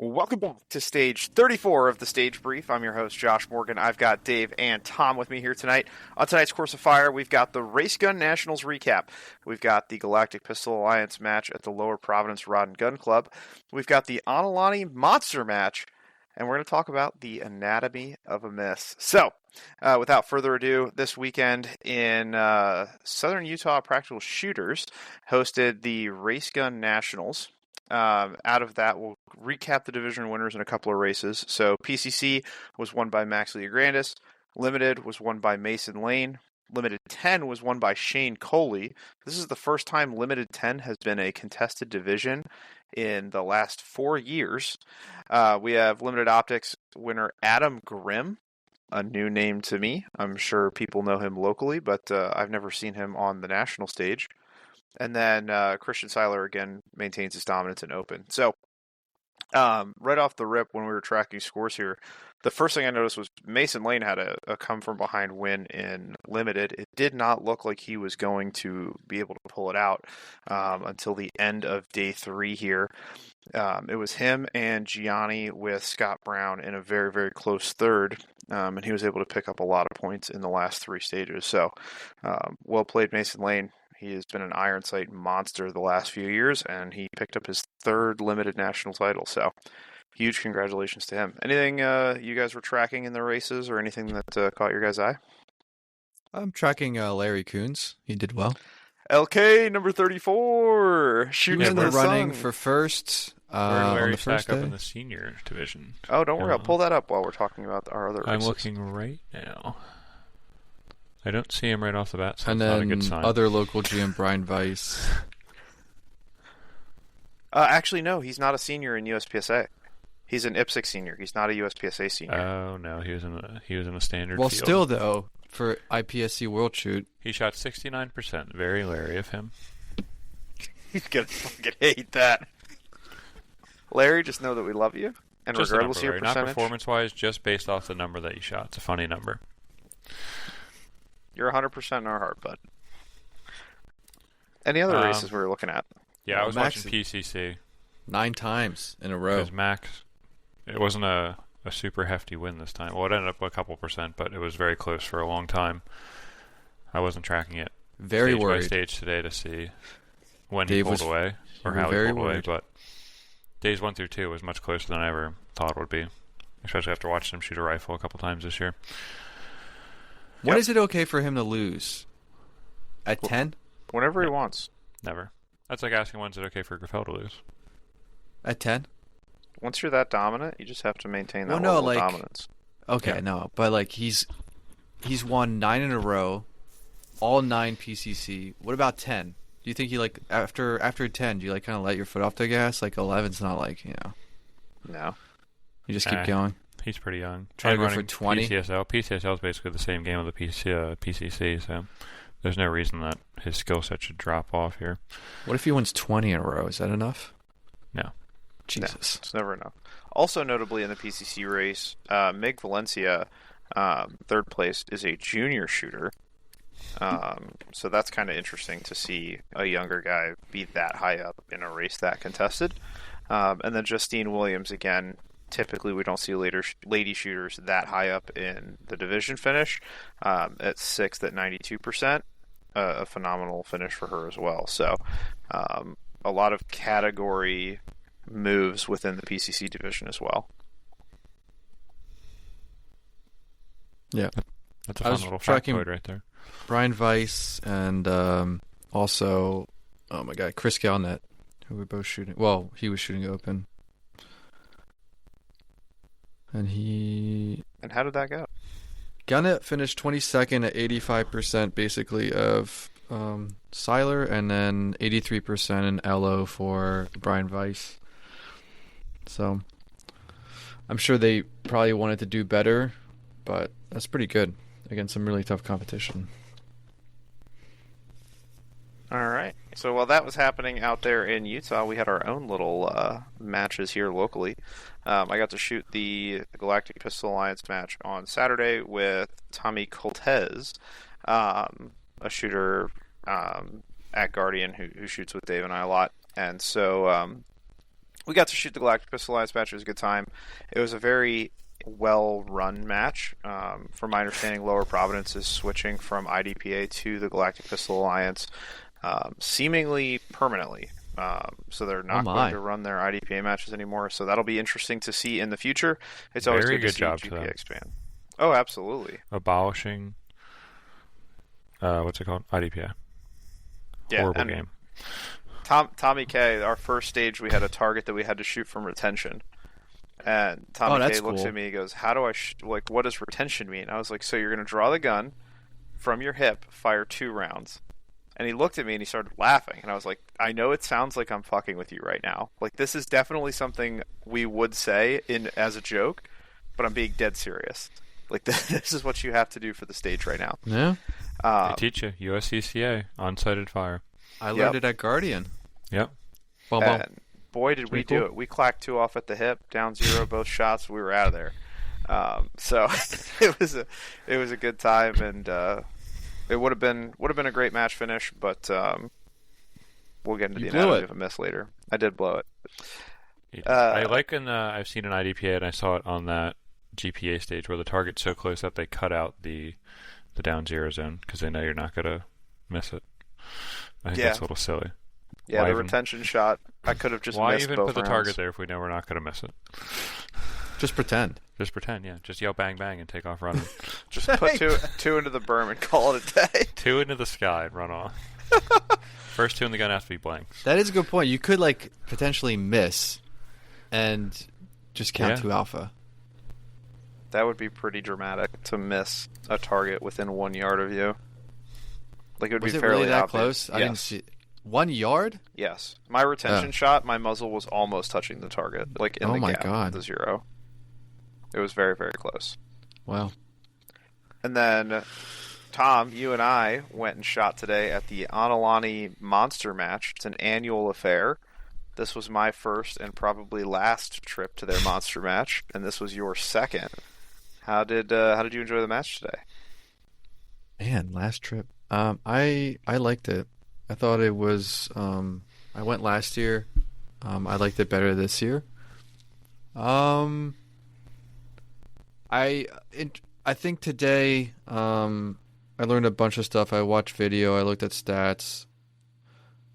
Welcome back to stage 34 of the Stage Brief. I'm your host, Josh Morgan. I've got Dave and Tom with me here tonight. On tonight's Course of Fire, we've got the Racegun Nationals recap. We've got the Galactic Pistol Alliance match at the Lower Providence Rod and Gun Club. We've got the Ahnalani Monster match, and we're going to talk about the Anatomy of a Miss. So, without further ado, this weekend in Southern Utah, Practical Shooters hosted the Racegun Nationals. Out of that, we'll recap the division winners in a couple of races. So PCC was won by Max Leograndis. Limited was won by Mason Lane. Limited 10 was won by Shane Coley. This is the first time Limited 10 has been a contested division in the last 4 years. We have Limited Optics winner Adam Grimm, a new name to me. I'm sure people know him locally, but I've never seen him on the national stage. And then Christian Seiler, again, maintains his dominance in open. So, right off the rip, when we were tracking scores here, the first thing I noticed was Mason Lane had a come-from-behind win in Limited. It did not look like he was going to be able to pull it out until the end of day 3 here. It was him and Gianni with Scott Brown in a very, very close third, and he was able to pick up a lot of points in the last 3 stages. So, well played, Mason Lane. He has been an iron sight monster the last few years, and he picked up his 3rd limited national title. So, huge congratulations to him. Anything you guys were tracking in the races, or anything that caught your guys' eye? I'm tracking Larry Coons. He did well. LK number 34, shooting in the running sun. for first. Where did Larry on the first stack up day. in the senior division? Oh, don't worry. I'll pull that up while we're talking about our other races. I'm looking right now. I don't see him right off the bat, so And it's not a good then sign. other local GM, Brian Weiss. Actually, no. He's not a senior in USPSA. He's an IPSC senior. He's not a USPSA senior. Oh no, he was in a standard. Well, field. still though, for IPSC World Shoot, He shot 69%. Very Larry of him. He's gonna fucking hate that. Larry, just know that we love you, and Just regardless the of your number, Larry, percentage, not performance-wise, just based off the number that you shot. It's a funny number. you're 100% in our heart, bud. Any other races we were looking at? Yeah, Well, I was Max- watching PCC 9 times in a row. because Max. It wasn't a super hefty win this time. Well, it ended up a couple percent, but it was very close for a long time. I wasn't tracking it Very stage by worried. stage today to see when Dave he pulled was- away or you were how he very pulled away. worried. But days 1 through 2 was much closer than I ever thought it would be, especially after watching him shoot a rifle a couple times this year. When Yep. is it okay for him to lose? At 10? Whenever he wants. Never. That's like asking when's it okay for Graffel to lose. At 10? Once you're that dominant, you just have to maintain that Well, no, level like- of dominance. Okay, Yeah. no, but like he's won 9 in a row, all 9 PCC. What about 10? Do you think he like after 10? Do you like kind of let your foot off the gas? Like 11's not like No. you just keep Eh. going. He's pretty young. Try to And go for running 20? PCSL is basically the same game of the PCC, so there's no reason that his skill set should drop off here. What if he wins 20 in a row? Is that enough? No. Jesus. It's never enough. Also notably in the PCC race, Mig Valencia, 3rd place, is a junior shooter. So that's kind of interesting to see a younger guy be that high up in a race that contested. And then Justine Williams, again, typically we don't see lady shooters that high up in the division finish. At 6th at 92%. A phenomenal finish for her as well. So a lot of category moves within the PCC division as well. Yeah. That's a I fun was little tracking- factoid right there. Brian Weiss and also, oh my God, Chris Galnett, who were both shooting. Well, he was shooting open. And And how did that go? Galnett finished 22nd at 85% basically of Seiler, and then 83% in LO for Brian Weiss. So I'm sure they probably wanted to do better, but that's pretty good against some really tough competition. All right. So while that was happening out there in Utah, we had our own little matches here locally. I got to shoot the Galactic Pistol Alliance match on Saturday with Tommy Coltez, a shooter at Guardian who shoots with Dave and I a lot. And so we got to shoot the Galactic Pistol Alliance match. It was a good time. It was a very well-run match. From my understanding, Lower Providence is switching from IDPA to the Galactic Pistol Alliance seemingly permanently. So they're not going to run their IDPA matches anymore. So that'll be interesting to see in the future. It's always Very good to good see job GPA expand. Oh, absolutely. Abolishing, what's it called? IDPA. Yeah, horrible game. Tommy K, our first stage, we had a target that we had to shoot from retention. And Tommy K looks at me and goes, how do I, what does retention mean? I was like, so you're going to draw the gun from your hip, fire 2 rounds. And he looked at me and he started laughing. And I was like, I know it sounds like I'm fucking with you right now. Like, this is definitely something we would say as a joke, but I'm being dead serious. Like, this is what you have to do for the stage right now. Yeah. They teach you. USCCA, on-sighted fire. I learned it at Guardian. Yep. And boy, did we do it. We clacked 2 off at the hip, down 0, both shots. We were out of there. So it was a good time, and it would have been a great match finish, but we'll get into the anatomy of a miss later. I did blow it. I like I've seen an IDPA, and I saw it on that GPA stage where the target's so close that they cut out the down 0 zone because they know you're not going to miss it. I think that's a little silly. Yeah, the retention shot, I could have just missed both rounds. Why even put the target there if we know we're not going to miss it? Just pretend. Just pretend, yeah. Just yell bang bang and take off running. Just put two into the berm and call it a day. 2 into the sky and run off. First 2 in the gun has to be blanks. That is a good point. You could potentially miss and just count 2 alpha. That would be pretty dramatic to miss a target within 1 yard of you. Like, it would be fairly really that obvious. close? I didn't see 1 yard? Yes. My retention shot, my muzzle was almost touching the target, in the gap of the 0. It was very, very close. Wow. And then, Tom, you and I went and shot today at the Analani Monster Match. It's an annual affair. This was my first and probably last trip to their Monster Match, and this was your second. How did you enjoy the match today? Man, last trip. I liked it. I thought it was. I went last year. I liked it better this year. I think today. I learned a bunch of stuff. I watched video. I looked at stats.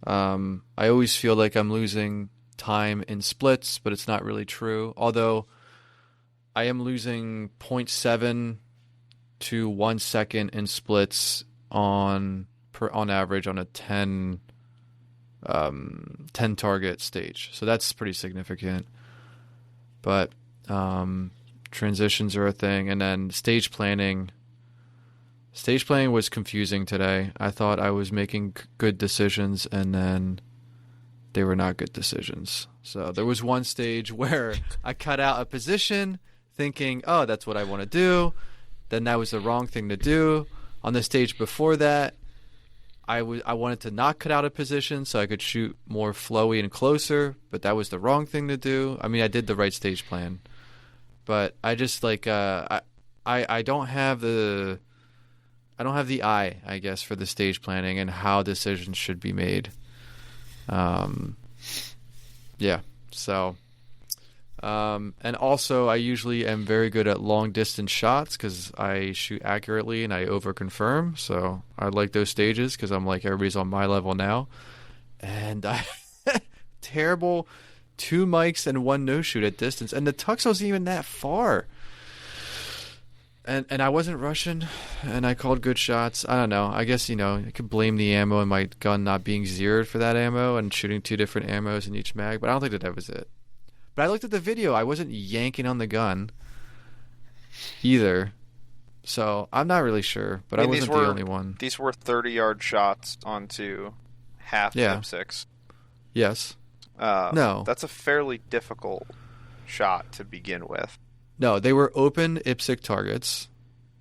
I always feel like I'm losing time in splits, but it's not really true. Although I am losing 0.7 to 1 second in splits on average on a 10 target stage. So that's pretty significant. But transitions are a thing, and then stage planning. Stage planning was confusing today. I thought I was making good decisions, and then they were not good decisions. So there was one stage where I cut out a position thinking, oh, that's what I want to do. Then that was the wrong thing to do. On the stage before that, I wanted to not cut out a position so I could shoot more flowy and closer, but that was the wrong thing to do. I mean, I did the right stage plan, but I just I don't have the eye, I guess, for the stage planning and how decisions should be made. Yeah. So, and also I usually am very good at long distance shots because I shoot accurately and I over confirm. So I like those stages because I'm like, everybody's on my level now. And I terrible 2 mics and 1 no shoot at distance. And the tux wasn't even that far. And I wasn't rushing, and I called good shots. I don't know. I guess, I could blame the ammo and my gun not being zeroed for that ammo and shooting 2 different ammos in each mag, but I don't think that was it. But I looked at the video. I wasn't yanking on the gun either. So I'm not really sure, but I wasn't the only one. These were 30-yard shots onto half M6. Yes. No. That's a fairly difficult shot to begin with. No, they were open IPSC targets,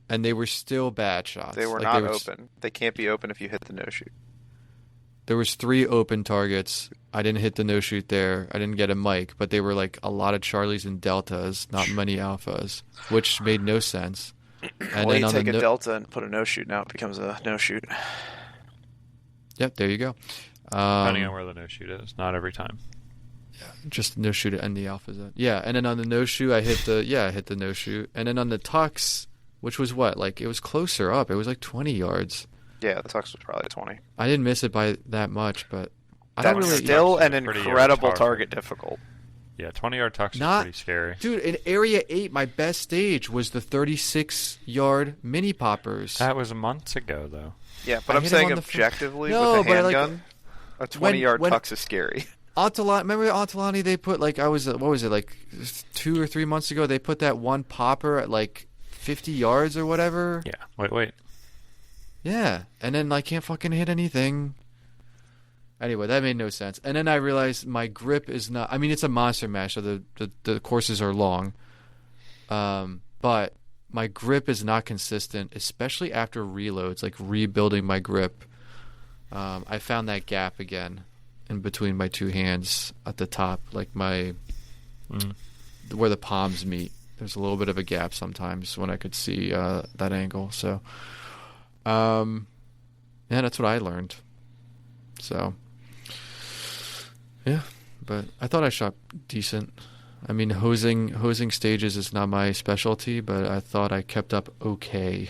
and they were still bad shots. They were not open. They can't be open if you hit the no-shoot. There was 3 open targets. I didn't hit the no-shoot there. I didn't get a mic, but they were a lot of Charlies and Deltas, not many Alphas, which made no sense. And well, you take a Delta and put a no-shoot, now it becomes a no-shoot. Yep, there you go. Depending on where the no-shoot is, not every time. just no shoe to end the alpha zone. Yeah, and then on the no shoe, I hit the no shoe, and then on the tux, which was what, like it was closer up. It was like 20 yards. Yeah, the tux was probably 20. I didn't miss it by that much, but I That's don't really. still an pretty incredible powerful. target difficult. Yeah, 20-yard tux is Not- pretty scary. Dude, in Area 8, my best stage was the 36-yard mini poppers. That was months ago, though. Yeah, but I I'm hit him saying on the objectively No, with a but like, handgun, a 20-yard tux is scary. Remember Antolani? They put like what was it, like 2 or 3 months ago? They put that one popper at like 50 yards or whatever. Yeah. Wait. Yeah, and then I can't fucking hit anything. Anyway, that made no sense. And then I realized my grip is not. I mean, it's a monster mash, so the courses are long. But my grip is not consistent, especially after reloads, like rebuilding my grip. I found that gap again in between my two hands at the top, like where the palms meet. There's a little bit of a gap sometimes when I could see that angle. So, yeah, that's what I learned. So, yeah, but I thought I shot decent. I mean, hosing stages is not my specialty, but I thought I kept up okay.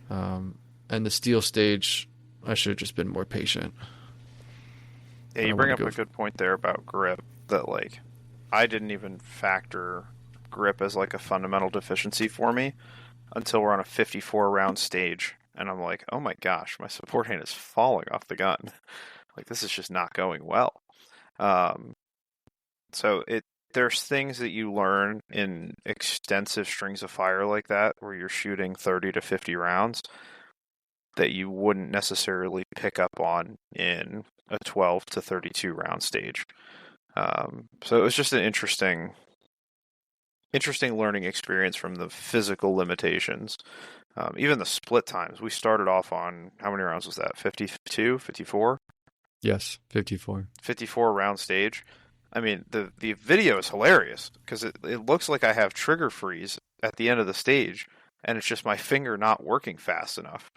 And the steel stage, I should have just been more patient. Yeah, you bring up a good point there about grip, that like I didn't even factor grip as like a fundamental deficiency for me until we're on a 54 round stage, and I'm like, oh my gosh, my support hand is falling off the gun. Like, this is just not going well. So there's things that you learn in extensive strings of fire like that, where you're shooting 30 to 50 rounds, that you wouldn't necessarily pick up on in a 12 to 32 round stage. So it was just an interesting learning experience from the physical limitations. Even the split times. We started off on, how many rounds was that? 52, 54? Yes, 54. 54 round stage. I mean, the video is hilarious because it looks like I have trigger freeze at the end of the stage, and it's just my finger not working fast enough.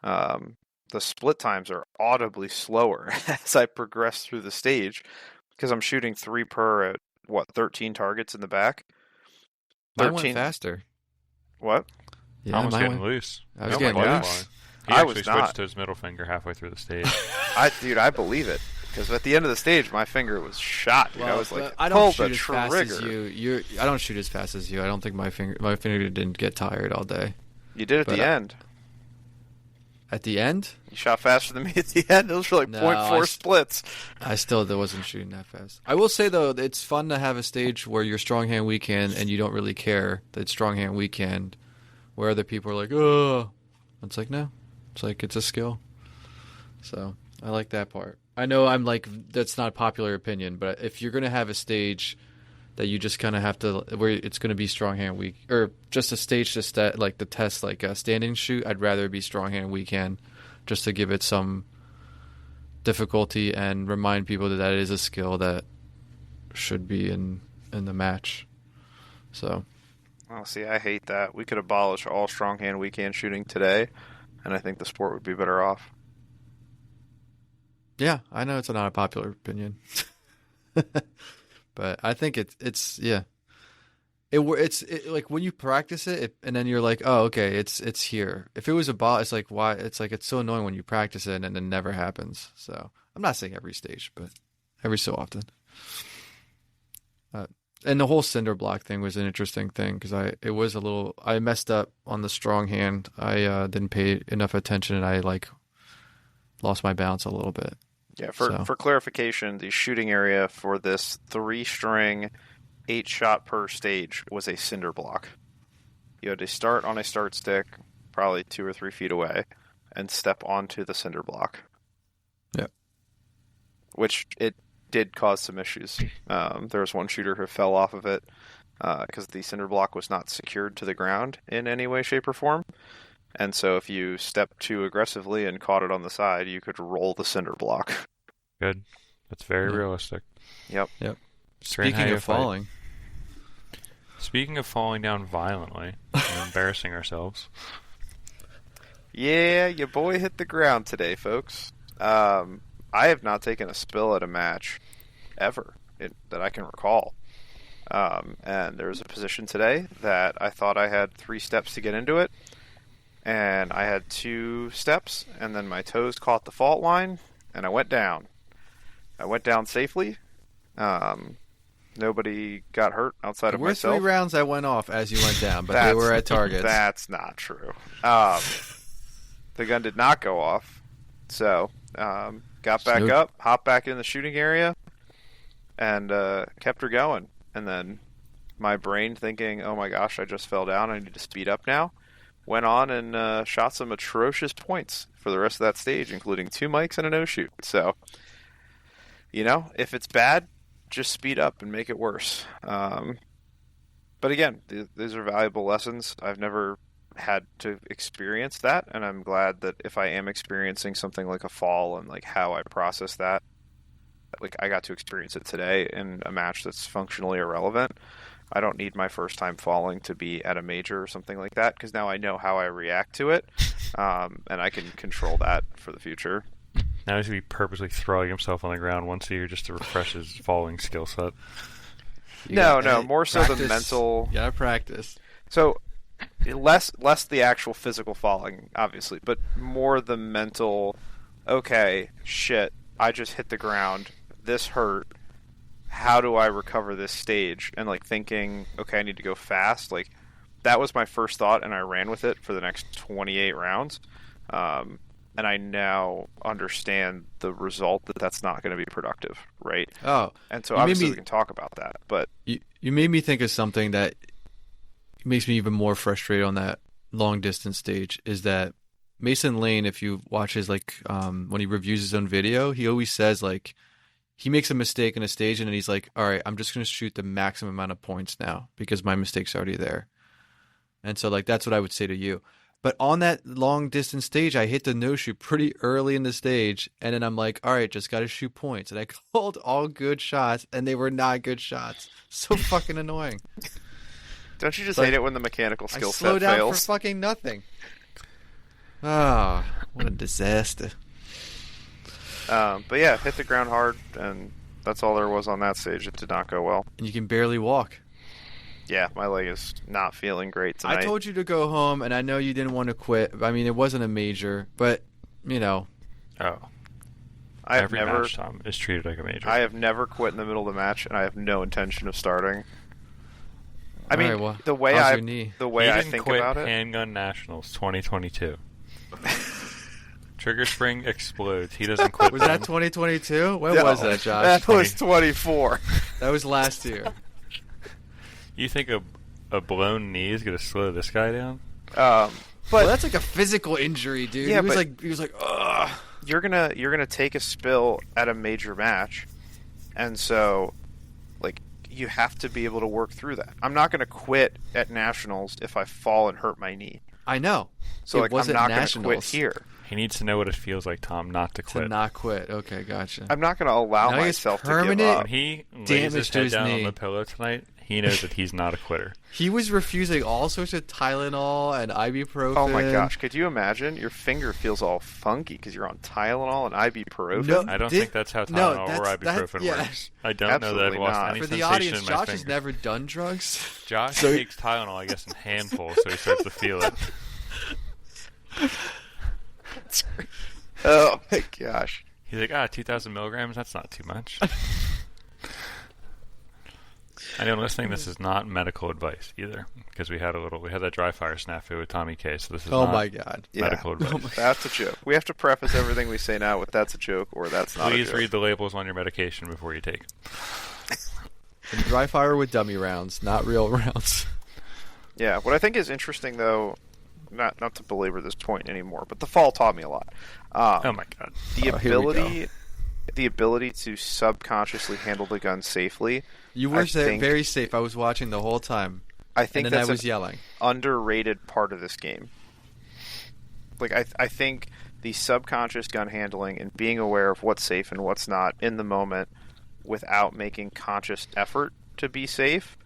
The split times are audibly slower as I progress through the stage because I'm shooting 3 per at, 13 targets in the back? 13. Mine went faster. What? Yeah, I was mine getting went loose. I was getting loose. He I actually was switched not. to his middle finger halfway through the stage. I believe it. Because at the end of the stage, my finger was shot. I was like, I don't pull shoot the as trigger. fast as you. I don't shoot as fast as you. I don't think my finger didn't get tired all day. You did at the end. At the end? You shot faster than me at the end. It was like 0.4 splits. I still wasn't shooting that fast. I will say, though, it's fun to have a stage where you're strong hand weekend and you don't really care that it's strong hand weekend, where other people are like, oh. It's like, no. It's like, it's a skill. So, I like that part. I know I'm like, that's not a popular opinion, but if you're going to have a stage that you just kind of have to, where it's going to be strong hand week, or just a stage to like the test, like a standing shoot, I'd rather be strong hand weekend just to give it some difficulty and remind people that it is a skill that should be in the match. So, well, see, I hate that. We could abolish all strong hand weekend shooting today, and I think the sport would be better off. Yeah, I know it's not a popular opinion, but I think it's yeah. It's like when you practice it, and then you're like, oh, okay, it's here. If it was a ball, it's like, why? It's like, it's so annoying when you practice it and then it never happens. So I'm not saying every stage, but every so often. And the whole cinder block thing was an interesting thing because I messed up on the strong hand. I didn't pay enough attention and I like lost my balance a little bit. Yeah, for clarification, the shooting area for this 3-string 8-shot per stage was a cinder block. You had to start on a start stick, probably 2 or 3 feet away, and step onto the cinder block. Yep. Which it did cause some issues. There was one shooter who fell off of it because the cinder block was not secured to the ground in any way, shape, or form. And so if you stepped too aggressively and caught it on the side, you could roll the cinder block. Good. That's very realistic. Yep. Speaking of falling. Speaking of falling down violently and embarrassing ourselves. Yeah, your boy hit the ground today, folks. I have not taken a spill at a match ever. that I can recall. And there was a position today that I thought I had 3 steps to get into it, and I had 2 steps, and then my toes caught the fault line, and I went down. I went down safely. Nobody got hurt outside of myself. There were 3 rounds that went off as you went down, but they were at targets. That's not true. The gun did not go off, so got back up, hopped back in the shooting area, and kept her going. And then my brain thinking, oh my gosh, I just fell down, I need to speed up now, went on and shot some atrocious points for the rest of that stage, including 2 mics and a no-shoot. So, if it's bad, just speed up and make it worse. But again, these are valuable lessons. I've never had to experience that, and I'm glad that if I am experiencing something like a fall and like how I process that, like I got to experience it today in a match that's functionally irrelevant. I don't need my first time falling to be at a major or something like that, because now I know how I react to it, and I can control that for the future. Now he's going to be purposely throwing himself on the ground once a year just to refresh his falling skill set. No, more so the mental. You gotta practice. So less the actual physical falling, obviously, but more the mental. Okay, shit, I just hit the ground. This hurt. How do I recover this stage? And like thinking, okay, I need to go fast. Like that was my first thought, and I ran with it for the next 28 rounds. And I now understand the result that that's not going to be productive, right? Oh, and so obviously we can talk about that. But you made me think of something that makes me even more frustrated on that long distance stage. Is that Mason Lane? If you watch his when he reviews his own video, he always says like he makes a mistake in a stage and then he's like, all right, I'm just going to shoot the maximum amount of points now because my mistake's already there. And so like that's what I would say to you. But on that long distance stage, I hit the no shoot pretty early in the stage, and then I'm like, all right, just got to shoot points. And I called all good shots, and they were not good shots. So fucking annoying. Don't you just hate it when the mechanical skill set fails? I slow down for fucking nothing. Ah, what a disaster. But yeah, hit the ground hard, and that's all there was on that stage. It did not go well. And you can barely walk. Yeah, my leg is not feeling great tonight. I told you to go home, and I know you didn't want to quit. I mean, it wasn't a major, but, Oh. Every match, Tom, is treated like a major. I have never quit in the middle of the match, and I have no intention of starting. I mean, right, well, the way I think about it... Handgun Nationals 2022. Trigger spring explodes. He doesn't quit. Was that 2022? When was that, Josh? That was 24. That was last year. You think a blown knee is going to slow this guy down? But that's like a physical injury, dude. Yeah, he was like, ugh. You're gonna take a spill at a major match, and so like you have to be able to work through that. I'm not gonna quit at nationals if I fall and hurt my knee. I know. So I'm not gonna quit here. He needs to know what it feels like, Tom, not to quit. To not quit. Okay, gotcha. I'm not gonna allow myself to give up. When he lays his head down on the pillow tonight, he knows that he's not a quitter. He was refusing all sorts of Tylenol and ibuprofen. Oh my gosh, could you imagine? Your finger feels all funky because you're on Tylenol and ibuprofen. No, I don't think that's how Tylenol or ibuprofen works. I don't know that I've lost any For the sensation audience, in my Josh finger. has never done drugs. Josh takes Tylenol, I guess, in handfuls, so he starts to feel it. Oh my gosh. He's like, 2,000 milligrams? That's not too much. Anyone listening, this is not medical advice either, because we had that dry fire snafu with Tommy K, so this is not my God. medical advice. That's a joke. We have to preface everything we say now with that's a joke or that's not Please a joke. read the labels on your medication before you take it. Dry fire with dummy rounds, not real rounds. Yeah, what I think is interesting, though, not to belabor this point anymore, but the fall taught me a lot. Oh my God! The ability to subconsciously handle the gun safely. You were very safe. I was watching the whole time. I think and then that's I was yelling. Underrated part of this game. Like I think the subconscious gun handling and being aware of what's safe and what's not in the moment, without making conscious effort to be safe,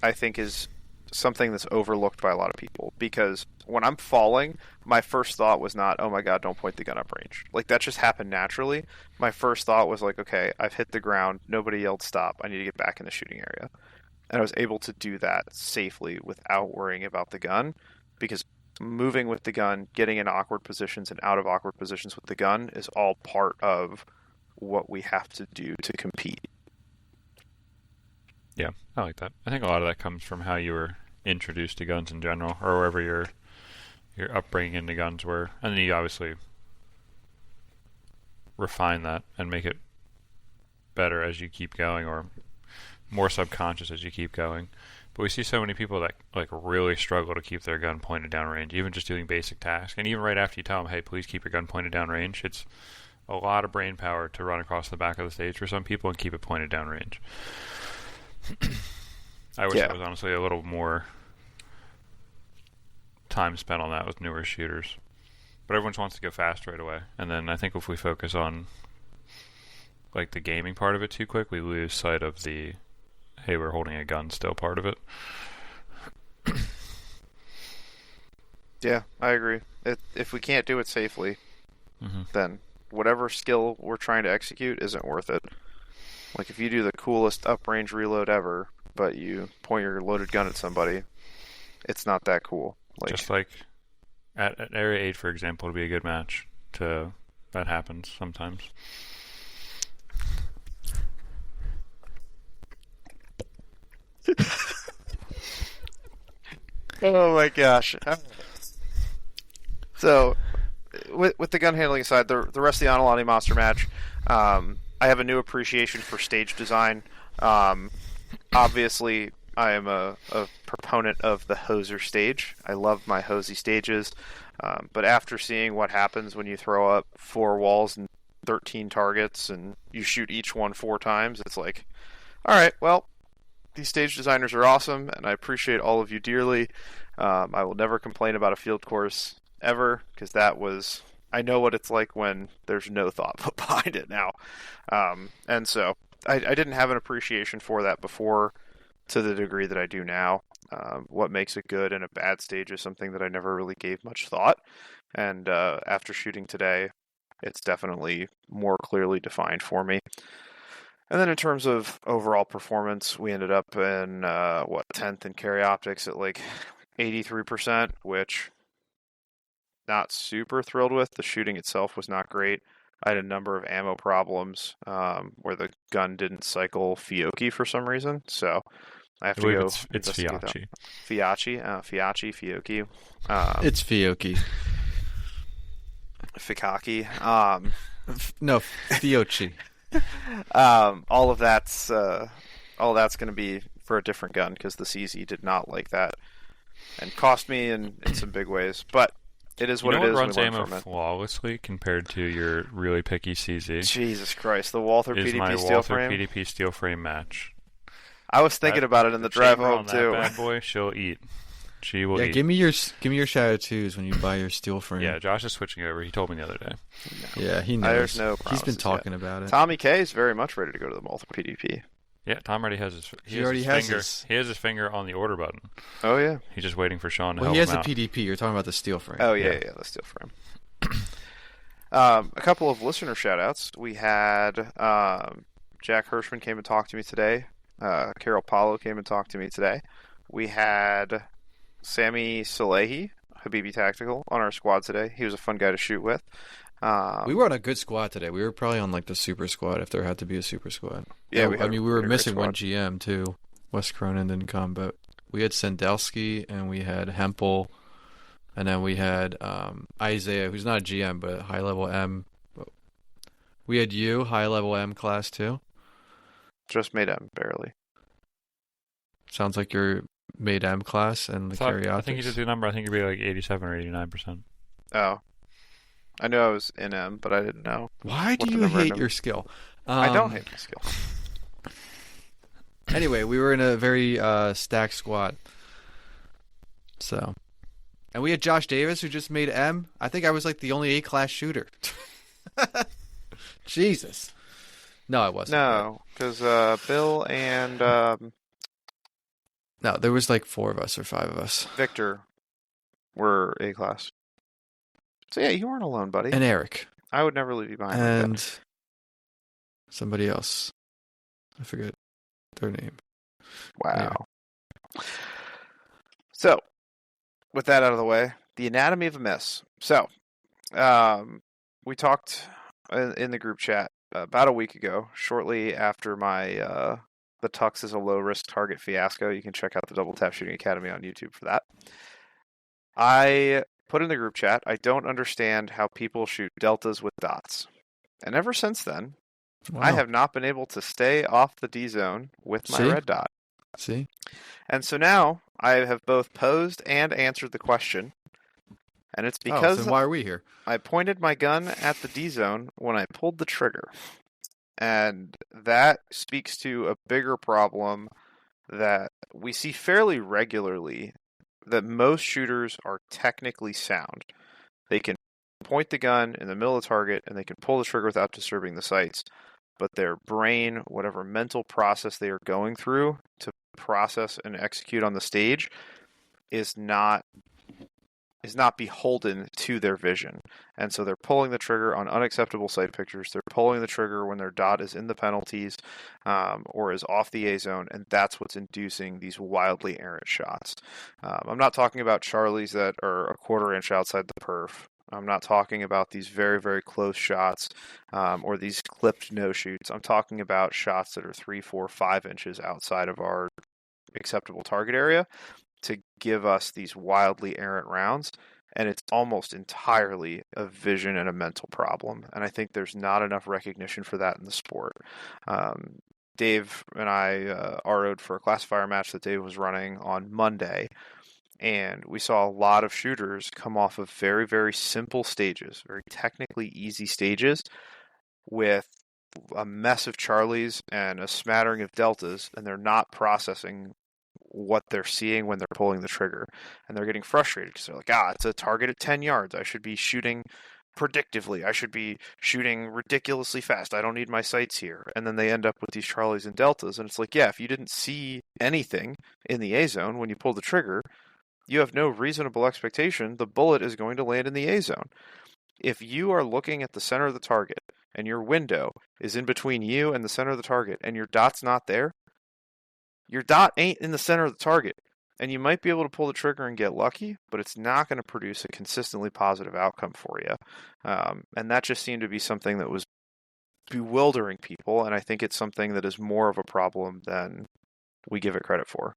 I think is something that's overlooked by a lot of people, because when I'm falling, my first thought was not, oh my god, don't point the gun up range. Like, that just happened naturally. My first thought was like, okay, I've hit the ground, nobody yelled stop, I need to get back in the shooting area. And I was able to do that safely without worrying about the gun, because moving with the gun, getting in awkward positions and out of awkward positions with the gun is all part of what we have to do to compete. Yeah, I like that. I think a lot of that comes from how you were introduced to guns in general, or wherever your upbringing into guns were, and then you obviously refine that and make it better as you keep going, or more subconscious as you keep going. But we see so many people that like really struggle to keep their gun pointed down range, even just doing basic tasks. And even right after you tell them, hey, please keep your gun pointed down range, it's a lot of brain power to run across the back of the stage for some people and keep it pointed down range. I wish there was honestly a little more time spent on that with newer shooters. But everyone wants to go fast right away. And then I think if we focus on like the gaming part of it too quick, we lose sight of the, hey, we're holding a gun still part of it. Yeah, I agree. If we can't do it safely, then whatever skill we're trying to execute isn't worth it. Like, if you do the coolest uprange reload ever, but you point your loaded gun at somebody, it's not that cool. Like, just like at Area 8, for example, would be a good match. That happens sometimes. Oh my gosh. So, with the gun handling aside, the rest of the Ahnalani Monster match, I have a new appreciation for stage design. Obviously, I am a proponent of the hoser stage. I love my hosey stages. But after seeing what happens when you throw up 4 walls and 13 targets and you shoot each one 4 times, it's like, alright, well, these stage designers are awesome, and I appreciate all of you dearly. I will never complain about a field course ever, because I know what it's like when there's no thought put behind it now. And so I didn't have an appreciation for that before to the degree that I do now. What makes a good and a bad stage is something that I never really gave much thought. And after shooting today, it's definitely more clearly defined for me. And then in terms of overall performance, we ended up in, 10th in carry optics at like 83%, which not super thrilled with. The shooting itself was not great. I had a number of ammo problems where the gun didn't cycle Fiocchi for some reason, so I have to go. It's Fiocchi. Fiocchi. It's Fiocchi. Fikaki. No, Fiocchi. All that's going to be for a different gun, because the CZ did not like that and cost me in some big ways, but it is what it is. What runs we learn ammo from it. flawlessly compared to your really picky CZ? Jesus Christ, the Walther is PDP my steel Walther frame. PDP steel frame match. I was thinking about it in the drive Chamber home on too. That bad boy, she'll eat. She will eat. Give me your Shadow 2s when you buy your steel frame. Yeah, Josh is switching over. He told me the other day. No. Yeah, he knows. There's no He's been talking about it. Tommy K is very much ready to go to the Walther PDP. Yeah, Tom already has his. He has his finger on the order button. Oh yeah. He's just waiting for Sean to help him out. He has the PDP. You're talking about the steel frame. Oh yeah, the steel frame. A couple of listener shout-outs. We had Jack Hirschman came and talked to me today. Carol Paulo came and talked to me today. We had Sammy Salehi, Habibi Tactical, on our squad today. He was a fun guy to shoot with. We were on a good squad today. We were probably on like the super squad if there had to be a super squad. Yeah, we were missing one GM too. Wes Cronin didn't come, but we had Sandelsky and we had Hempel, and then we had Isaiah, who's not a GM but high level M. We had you, high level M class too. Just made M barely. Sounds like you're made M class and the carry optics. I think you did the number. I think you'd be like 87 or 89%. Oh. I knew I was in M, but I didn't know. Why do you hate your skill? I don't hate my skill. Anyway, we were in a very stacked squad. So, and we had Josh Davis, who just made M. I think I was like the only A-class shooter. Jesus. No, I wasn't. No, because Bill and No, there was like 4 of us or 5 of us. Victor were A class. So yeah, you weren't alone, buddy. And Eric. I would never leave you behind. And like that. Somebody else. I forget their name. Wow. Anyway. So, with that out of the way, the anatomy of a miss. So, we talked in the group chat about a week ago, shortly after my the Tux is a low risk target fiasco. You can check out the Double Tap Shooting Academy on YouTube for that. I put in the group chat, I don't understand how people shoot deltas with dots. And ever since then, Wow. I have not been able to stay off the D zone with my red dot. See? And so now I have both posed and answered the question. And it's because then why are we here? I pointed my gun at the D zone when I pulled the trigger. And that speaks to a bigger problem that we see fairly regularly, that most shooters are technically sound. They can point the gun in the middle of the target and they can pull the trigger without disturbing the sights. But their brain, whatever mental process they are going through to process and execute on the stage, is not beholden to their vision. And so they're pulling the trigger on unacceptable sight pictures. They're pulling the trigger when their dot is in the penalties or is off the A zone, and that's what's inducing these wildly errant shots. I'm not talking about Charlies that are a quarter inch outside the perf. I'm not talking about these very, very close shots or these clipped no-shoots. I'm talking about shots that are 3, 4, 5 inches outside of our acceptable target area to give us these wildly errant rounds, and it's almost entirely a vision and a mental problem, and I think there's not enough recognition for that in the sport. Dave and I RO'd for a classifier match that Dave was running on Monday, and we saw a lot of shooters come off of very, very simple stages, very technically easy stages, with a mess of Charlies and a smattering of deltas, and they're not processing what they're seeing when they're pulling the trigger, and they're getting frustrated because they're like, it's a target at 10 yards. I should be shooting predictively. I should be shooting ridiculously fast. I don't need my sights here. And then they end up with these Charlies and deltas, and it's like, yeah, if you didn't see anything in the A zone when you pull the trigger, you have no reasonable expectation the bullet is going to land in the A zone. If you are looking at the center of the target and your window is in between you and the center of the target and your dot's not there, your dot ain't in the center of the target, and you might be able to pull the trigger and get lucky, but it's not going to produce a consistently positive outcome for you. And that just seemed to be something that was bewildering people, and I think it's something that is more of a problem than we give it credit for.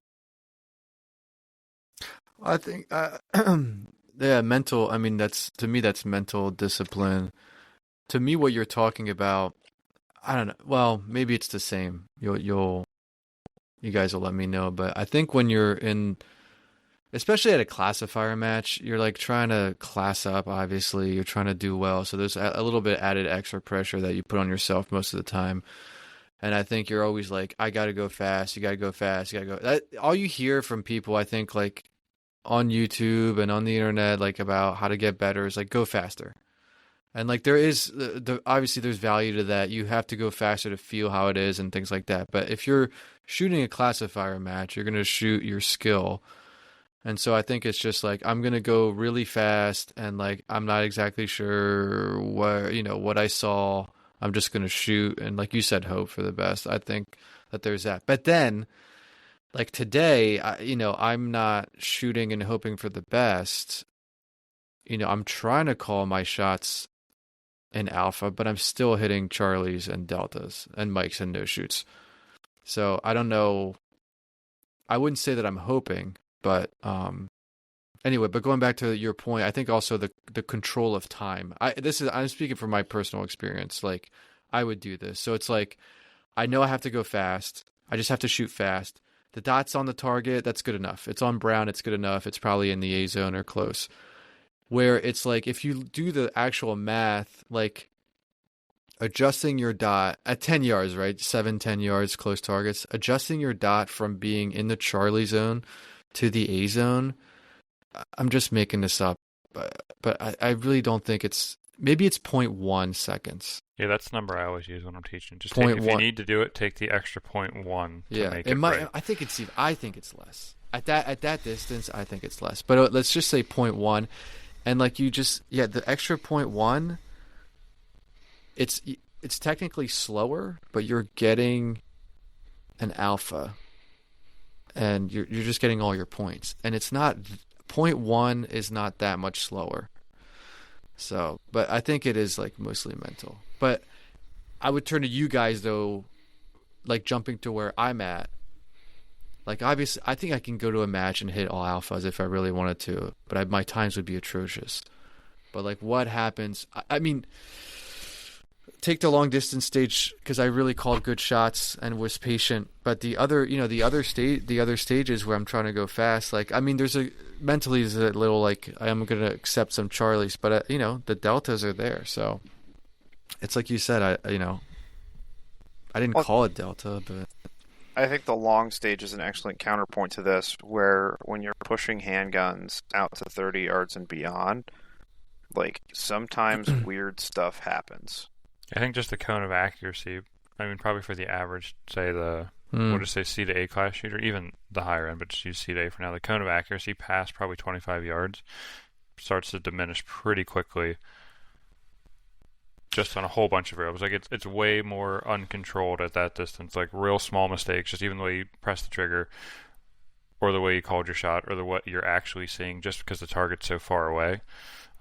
I think, yeah, mental. I mean, to me, that's mental discipline. To me, what you're talking about, I don't know. Well, maybe it's the same. You guys will let me know, but I think when you're in, especially at a classifier match, you're like trying to class up, obviously, you're trying to do well, so there's a little bit added extra pressure that you put on yourself most of the time, and I think you're always like, I gotta go fast, you gotta go fast, you gotta go. All you hear from people, I think, like, on YouTube and on the internet, like, about how to get better is like, go faster. And like there is obviously there's value to that. You have to go faster to feel how it is and things like that. But if you're shooting a classifier match, you're going to shoot your skill. And so I think it's just like, I'm going to go really fast and like I'm not exactly sure what I saw. I'm just going to shoot and, like you said, hope for the best. I think that there's that. But then like today, I'm not shooting and hoping for the best. I'm trying to call my shots in alpha, but I'm still hitting Charlies and deltas and Mikes and no shoots. So I don't know. I wouldn't say that I'm hoping, but anyway. But going back to your point, I think also the control of time. I'm speaking from my personal experience. Like I would do this. So it's like I know I have to go fast. I just have to shoot fast. The dot's on the target. That's good enough. It's on brown. It's good enough. It's probably in the A zone or close. Where it's like, if you do the actual math, like adjusting your dot at 10 yards, right? 7-10 yards, close targets, adjusting your dot from being in the Charlie zone to the A zone. I'm just making this up, but I really don't think maybe it's 0.1 seconds. Yeah, that's the number I always use when I'm teaching. Just If you need to do it, take the extra 0.1 to make it right. I think it's less. at that distance, I think it's less. But let's just say 0.1, and like the extra 0.1, it's technically slower, but you're getting an alpha, and you're just getting all your points, and it's not 0.1 is not that much slower. So, but I think it is like mostly mental. But I would turn to you guys though, like jumping to where I'm at. Like obviously, I think I can go to a match and hit all alphas if I really wanted to, but my times would be atrocious. But like, what happens? I mean, take the long distance stage because I really called good shots and was patient. But the other stages where I'm trying to go fast, like I mean, mentally is a little like I'm gonna accept some Charlies, but the deltas are there, so it's like you said, I didn't call it delta, but I think the long stage is an excellent counterpoint to this, where when you're pushing handguns out to 30 yards and beyond, like sometimes weird stuff happens. I think just the cone of accuracy, I mean, probably for the average, say we'll just say C to A class shooter, even the higher end, but just use C to A for now. The cone of accuracy past probably 25 yards starts to diminish pretty quickly just on a whole bunch of variables. Like it's way more uncontrolled at that distance. Like real small mistakes, just even the way you press the trigger or the way you called your shot or what you're actually seeing just because the target's so far away.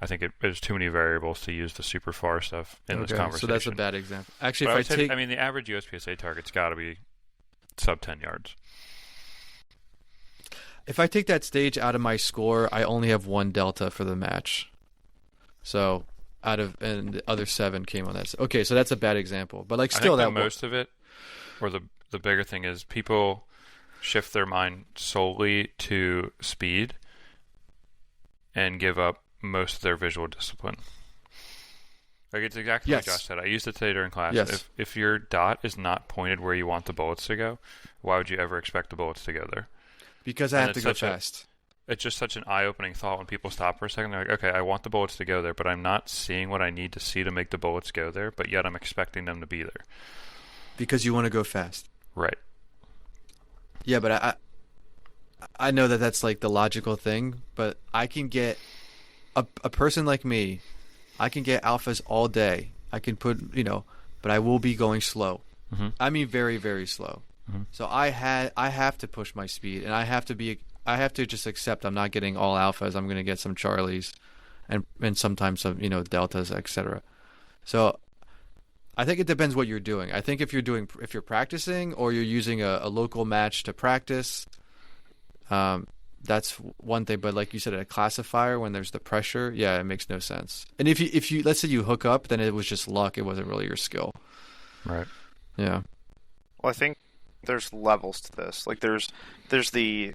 I think there's too many variables to use the super far stuff in this conversation. So that's a bad example. Actually, I mean, the average USPSA target's got to be sub 10 yards. If I take that stage out of my score, I only have 1 delta for the match. So and the other 7 came on that. Okay, so that's a bad example. But like still, I think that most of it, or the bigger thing is people shift their mind solely to speed and give up most of their visual discipline. Like it's exactly like Josh said. I used to say during class, if your dot is not pointed where you want the bullets to go, why would you ever expect the bullets to go there? Because I have to go fast. It's just such an eye-opening thought when people stop for a second. They're like, okay, I want the bullets to go there, but I'm not seeing what I need to see to make the bullets go there, but yet I'm expecting them to be there. Because you want to go fast. Right. Yeah, but I know that that's like the logical thing, but I can get a person like me, I can get alphas all day. I can put, but I will be going slow. Mm-hmm. I mean, very, very slow. Mm-hmm. So I have to push my speed, and I have to just accept I'm not getting all alphas. I'm going to get some Charlies, and sometimes some deltas, etc. So I think it depends what you're doing. I think if you're practicing or you're using a local match to practice, that's one thing. But like you said, a classifier when there's the pressure, it makes no sense. And if you let's say you hook up, then it was just luck. It wasn't really your skill. Right. Yeah. Well, I think there's levels to this. Like there's the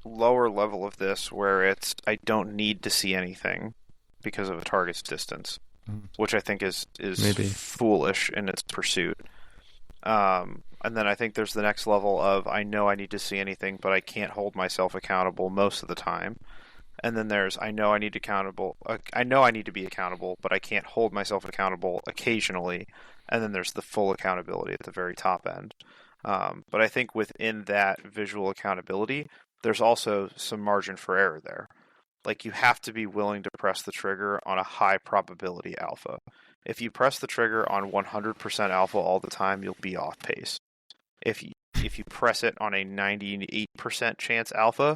lower level of this where it's I don't need to see anything because of a target's distance, which I think is maybe foolish in its pursuit. And then I think there's the next level of I know I need to see anything, but I can't hold myself accountable most of the time. And then there's I know I need to be accountable, but I can't hold myself accountable occasionally. And then there's the full accountability at the very top end. But I think within that visual accountability, there's also some margin for error there. Like you have to be willing to press the trigger on a high probability alpha. If you press the trigger on 100% alpha all the time, you'll be off pace. If you press it on a 98% chance alpha,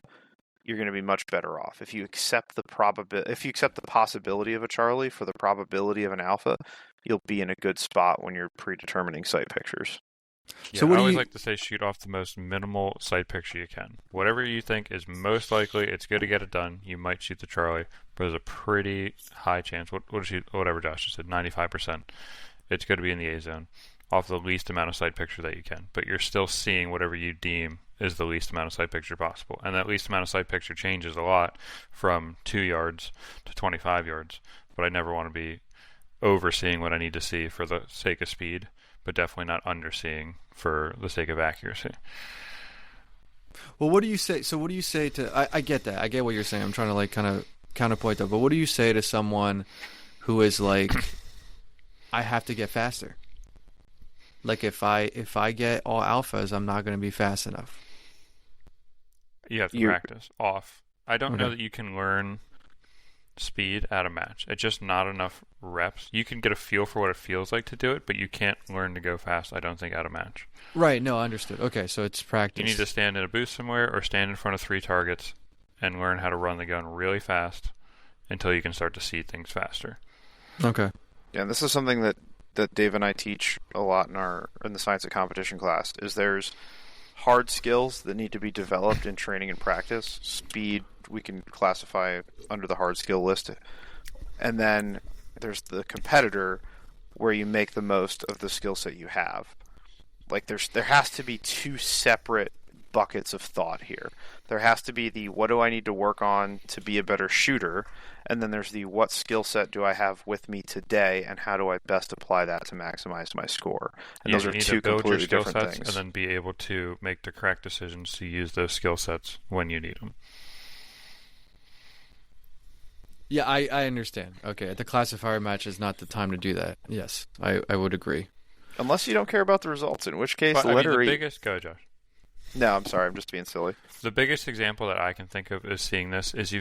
you're going to be much better off. If you accept the possibility of a Charlie for the probability of an alpha, you'll be in a good spot when you're predetermining sight pictures. Yeah, so I always like to say shoot off the most minimal sight picture you can. Whatever you think is most likely, it's good to get it done. You might shoot the Charlie, but there's a pretty high chance. Whatever Josh just said, 95%. It's good to be in the A zone off the least amount of sight picture that you can. But you're still seeing whatever you deem is the least amount of sight picture possible. And that least amount of sight picture changes a lot from 2 yards to 25 yards. But I never want to be overseeing what I need to see for the sake of speed, but definitely not underseeing for the sake of accuracy. Well, what do you say? So what do you say to... I get that. I get what you're saying. I'm trying to like kind of counterpoint that. But what do you say to someone who is like, I have to get faster? Like if I get all alphas, I'm not going to be fast enough. You have to practice off. I don't know that you can learn speed at a match. It's just not enough reps. You can get a feel for what it feels like to do it, but you can't learn to go fast, I don't think, at a match. Right, no, understood. Okay, so it's practice. You need to stand in a booth somewhere or stand in front of 3 targets and learn how to run the gun really fast until you can start to see things faster. Okay. Yeah, and this is something that Dave and I teach a lot in the Science of Competition class, is there's hard skills that need to be developed in training and practice. Speed, we can classify under the hard skill list. And then there's the competitor, where you make the most of the skill set you have. Like, there has to be 2 separate buckets of thought here. There has to be the what do I need to work on to be a better shooter, and then there's the what skill set do I have with me today, and how do I best apply that to maximize my score. And those are 2 completely different things. And then be able to make the correct decisions to use those skill sets when you need them. Yeah, I understand. Okay, the classifier match is not the time to do that. Yes, I would agree. Unless you don't care about the results, in which case, the biggest... Go, Josh. No, I'm sorry, I'm just being silly. The biggest example that I can think of is seeing this is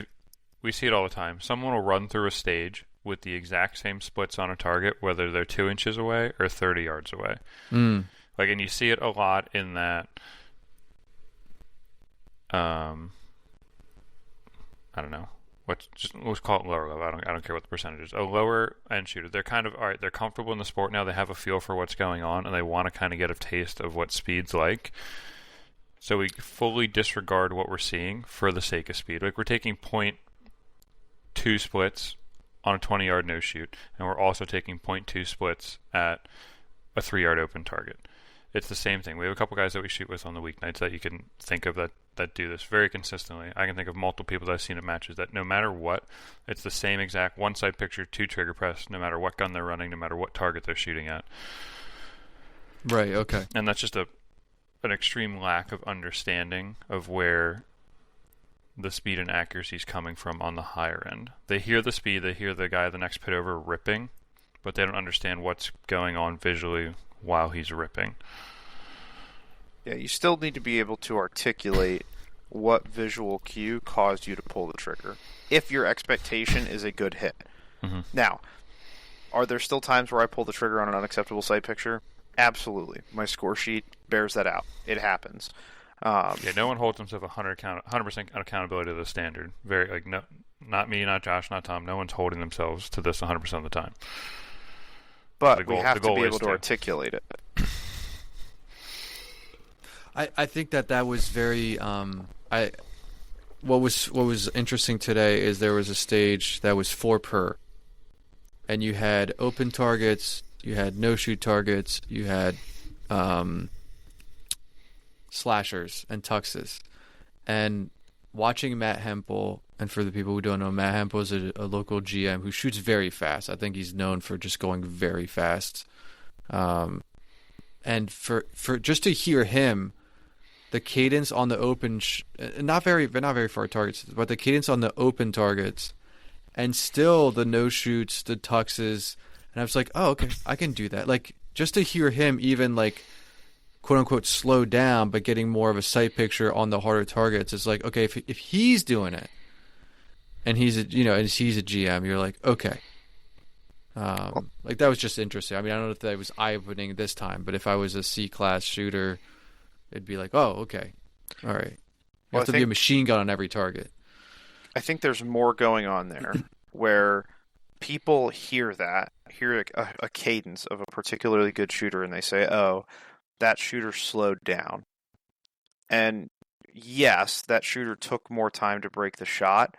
we see it all the time. Someone will run through a stage with the exact same splits on a target, whether they're 2 inches away or 30 yards away. Mm. Like, and you see it a lot in that. I don't know. Let's call it lower level. I don't care what the percentage is. A lower end shooter. They're kind of all right. They're comfortable in the sport now. They have a feel for what's going on, and they want to kind of get a taste of what speed's like. So we fully disregard what we're seeing for the sake of speed. Like, we're taking 0.2 splits on a 20-yard no shoot, and we're also taking 0.2 splits at a 3-yard open target. It's the same thing. We have a couple guys that we shoot with on the weeknights that you can think of that do this very consistently. I can think of multiple people that I've seen at matches that no matter what, it's the same exact 1 side picture, 2 trigger press, no matter what gun they're running, no matter what target they're shooting at. Right, okay. And that's just an extreme lack of understanding of where the speed and accuracy is coming from on the higher end. They hear the speed, they hear the guy the next pit over ripping, but they don't understand what's going on visually while he's ripping. Yeah, you still need to be able to articulate what visual cue caused you to pull the trigger, if your expectation is a good hit. Mm-hmm. Now, are there still times where I pull the trigger on an unacceptable sight picture? Absolutely. My score sheet bears that out. It happens. No one holds himself 100% accountability to the standard. No, not me, not Josh, not Tom. No one's holding themselves to this 100% of the time. But we have to be able to articulate it. I think that was very what was interesting today is there was a stage that was 4 per, and you had open targets, you had no shoot targets, you had slashers and tuxes, and watching Matt Hempel, and for the people who don't know, Matt Hempel is a local GM who shoots very fast. I think he's known for just going very fast, and for just to hear him. The cadence on the open, not very far targets, but the cadence on the open targets, and still the no shoots, the tuxes, and I was like, oh, okay, I can do that. Like, just to hear him even like, quote unquote, slow down, but getting more of a sight picture on the harder targets, it's like, okay, if he's doing it, and he's a GM, you're like, okay. Like, that was just interesting. I mean, I don't know if that was eye-opening this time, but if I was a C-class shooter, it'd be like, oh, okay. All right. You have to be a machine gun on every target. I think there's more going on there where people hear a cadence of a particularly good shooter, and they say, oh, that shooter slowed down. And yes, that shooter took more time to break the shot,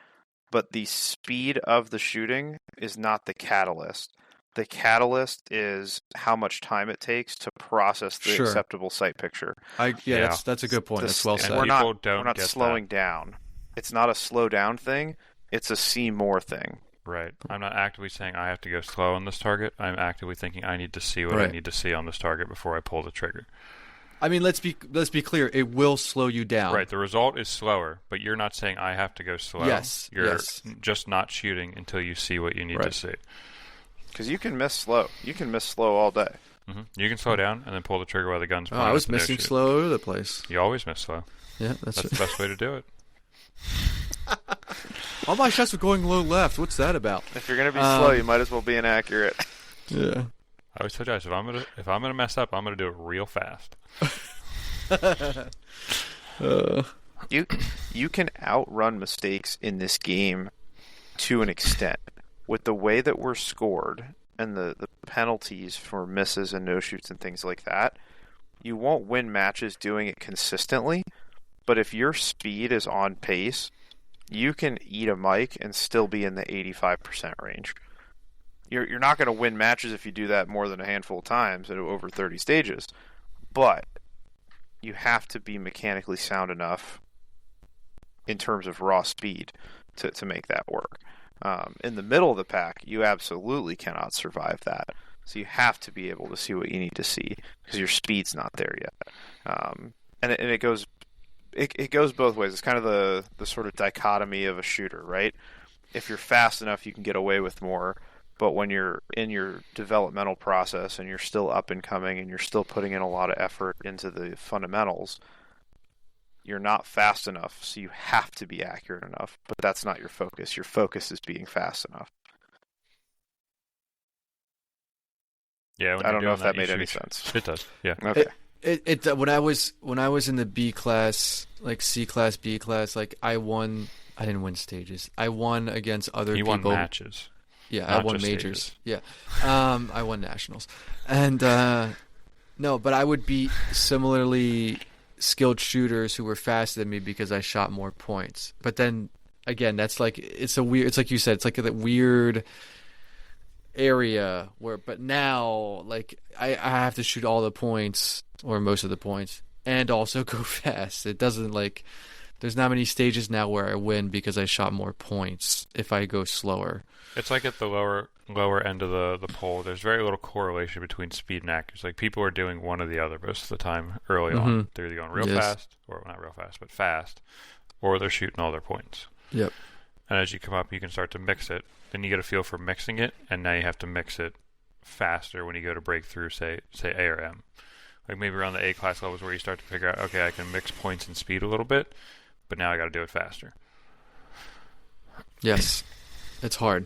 but the speed of the shooting is not the catalyst. The catalyst is how much time it takes to process the acceptable sight picture. That's a good point. That's well said. We're not slowing down. It's not a slow down thing. It's a see more thing. Right. I'm not actively saying I have to go slow on this target. I'm actively thinking I need to see what I need to see on this target before I pull the trigger. I mean, let's be clear. It will slow you down. Right. The result is slower, but you're not saying I have to go slow. Yes. You're just not shooting until you see what you need to see. Because you can miss slow. You can miss slow all day. Mm-hmm. You can slow down and then pull the trigger while the gun's pointed. I was missing slow all over the place. You always miss slow. Yeah, That's the best way to do it. All my shots were going low left. What's that about? If you're gonna be slow, you might as well be inaccurate. Yeah. I always tell Josh, if I'm gonna mess up, I'm gonna do it real fast. You can outrun mistakes in this game to an extent. With the way that we're scored and the penalties for misses and no-shoots and things like that, you won't win matches doing it consistently, but if your speed is on pace, you can eat a mic and still be in the 85% range. You're not going to win matches if you do that more than a handful of times at over 30 stages, but you have to be mechanically sound enough in terms of raw speed to make that work. In the middle of the pack, you absolutely cannot survive that. So you have to be able to see what you need to see because your speed's not there yet. And it goes both ways. It's kind of the sort of dichotomy of a shooter, right? If you're fast enough, you can get away with more. But when you're in your developmental process and you're still up and coming and you're still putting in a lot of effort into the fundamentals, you're not fast enough, so you have to be accurate enough. But that's not your focus. Your focus is being fast enough. Yeah, I don't know if that made any sense. It does. Yeah. Okay. When I was in the B class, like C class, B class, like I didn't win stages. I won against other people. You won matches. Yeah, Not I won just majors. stages. Yeah. I won nationals. And no, but I would beat similarly skilled shooters who were faster than me because I shot more points. But then again, that's like it's like you said, it's like that weird area where but now like I have to shoot all the points or most of the points and also go fast. It doesn't like there's not many stages now where I win because I shot more points if I go slower. It's like at the lower end of the poll, there's very little correlation between speed and accuracy. Like people are doing one or the other most of the time early on. They're either going real fast, or not real fast, but fast, or they're shooting all their points. Yep. And as you come up, you can start to mix it. Then you get a feel for mixing it, and now you have to mix it faster when you go to break through, say A or M. Like maybe around the A class levels where you start to figure out, okay, I can mix points and speed a little bit, but now I got to do it faster. Yes. It's hard.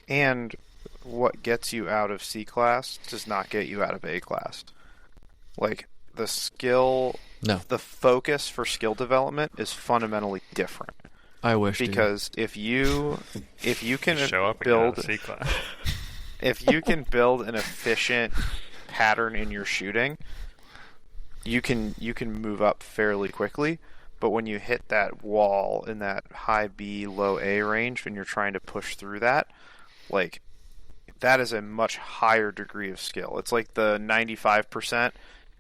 And what gets you out of C class does not get you out of A class. Like, the focus for skill development is fundamentally different. I wish, because if you can show up build C class. If you can build an efficient pattern in your shooting, you can move up fairly quickly. But when you hit that wall in that high B, low A range, and you're trying to push through that, like, that is a much higher degree of skill. It's like the 95%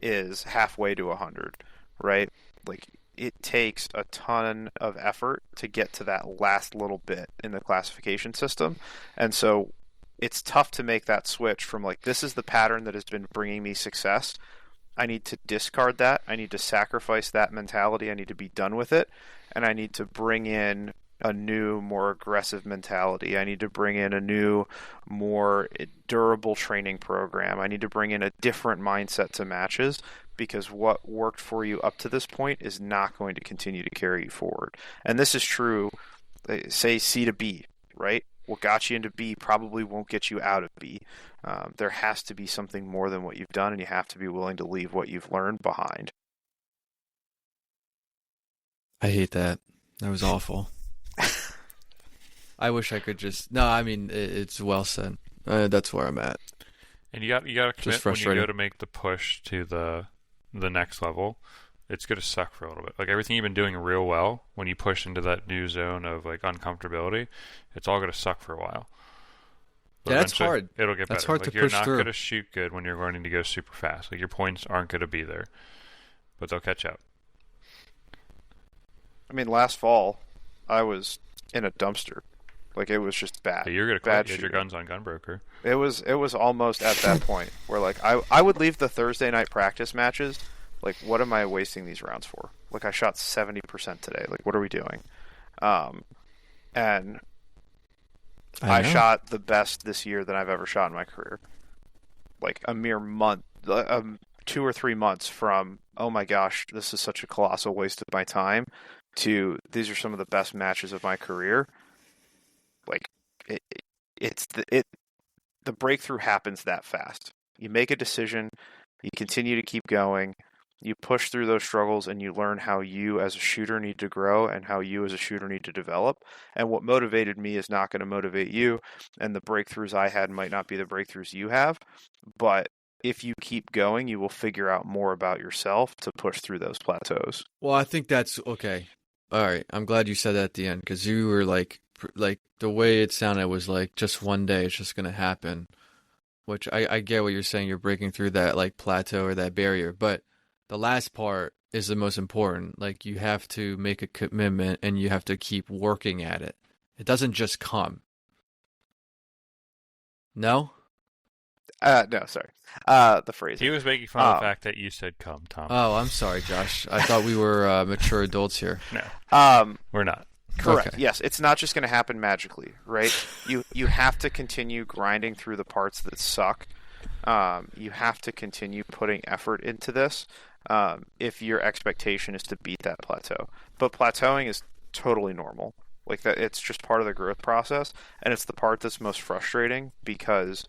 is halfway to 100, right? Like, it takes a ton of effort to get to that last little bit in the classification system. And so it's tough to make that switch from, like, this is the pattern that has been bringing me success. I need to discard that. I need to sacrifice that mentality. I need to be done with it. And I need to bring in a new, more aggressive mentality. I need to bring in a new, more durable training program. I need to bring in a different mindset to matches, because what worked for you up to this point is not going to continue to carry you forward. And this is true, say C to B, right? What got you into B probably won't get you out of B. There has to be something more than what you've done, and you have to be willing to leave what you've learned behind. I hate that. That was awful. I wish I could just... No, I mean, it's well said. That's where I'm at. And you got to commit when you go to make the push to the next level. It's going to suck for a little bit. Like, everything you've been doing real well, when you push into that new zone of, like, uncomfortability, it's all going to suck for a a while. But yeah, that's hard. It'll get better. That's hard like, to push through. You're not going to shoot good when you're learning to go super fast. Like, your points aren't going to be there. But they'll catch up. I mean, last fall, I was in a dumpster. Like, it was just bad. Yeah, you're going to quit. You had your guns on Gunbroker. It was almost at that point where, like, I would leave the Thursday night practice matches. Like, what am I wasting these rounds for? Like, I shot 70% today. Like, what are we doing? And I shot the best this year that I've ever shot in my career. Like, a mere month, 2 or 3 months from oh my gosh, this is such a colossal waste of my time, to these are some of the best matches of my career. Like it, it's the breakthrough happens that fast. You make a decision, you continue to keep going, you push through those struggles, and you learn how you as a shooter need to grow and how you as a shooter need to develop. And what motivated me is not going to motivate you, and the breakthroughs I had might not be the breakthroughs you have, but if you keep going, you will figure out more about yourself to push through those plateaus. Well, I think that's okay. All right, I'm glad you said that at the end because you were like the way it sounded was like just one day it's just gonna happen. Which I get what you're saying. You're breaking through that like plateau or that barrier, but the last part is the most important. Like you have to make a commitment and you have to keep working at it. It doesn't just come. No? No, sorry. The phrase. He was making fun of the fact that you said "come," Tom. Oh, I'm sorry, Josh. I thought we were mature adults here. No, we're not. Correct. Okay. Yes, it's not just going to happen magically, right? You have to continue grinding through the parts that suck. You have to continue putting effort into this if your expectation is to beat that plateau. But plateauing is totally normal. Like that, it's just part of the growth process, and it's the part that's most frustrating because,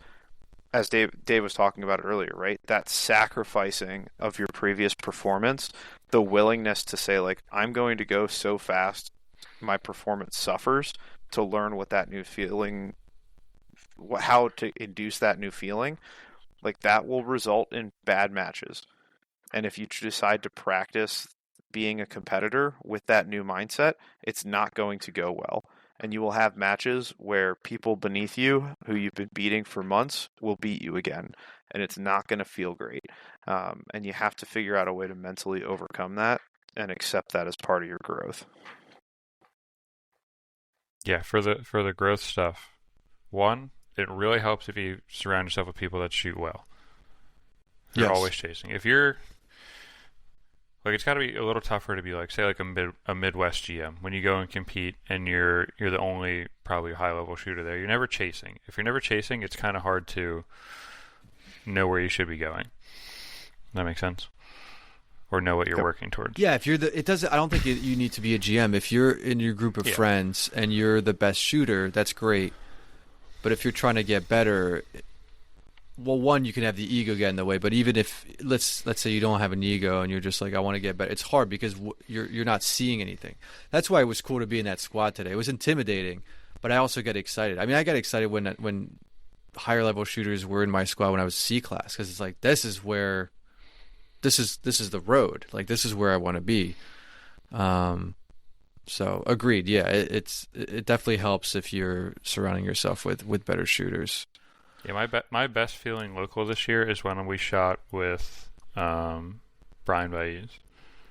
as Dave was talking about earlier, right? That sacrificing of your previous performance, the willingness to say like, I'm going to go so fast my performance suffers, to learn what that new feeling, how to induce that new feeling, like that will result in bad matches. And if you decide to practice being a competitor with that new mindset, it's not going to go well. And you will have matches where people beneath you, who you've been beating for months, will beat you again. And it's not going to feel great. And you have to figure out a way to mentally overcome that and accept that as part of your growth. Yeah, for the growth stuff, one, it really helps if you surround yourself with people that shoot well. You're Yes. always chasing. If you're like, it's got to be a little tougher to be like, say, like a Midwest GM when you go and compete and you're the only probably high level shooter there. You're never chasing. If you're never chasing, it's kind of hard to know where you should be going. That makes sense. Or know what you're working towards. Yeah, if you're it doesn't. I don't think you need to be a GM. If you're in your group of friends and you're the best shooter, that's great. But if you're trying to get better, well, one, you can have the ego get in the way. But even if let's say you don't have an ego and you're just like, I want to get better, it's hard because you're not seeing anything. That's why it was cool to be in that squad today. It was intimidating, but I also got excited. I mean, I got excited when higher level shooters were in my squad when I was C class because it's like this is the road. Like this is where I want to be. So agreed. Yeah, it definitely helps if you're surrounding yourself with better shooters. Yeah, my best feeling local this year is when we shot with Brian Baez.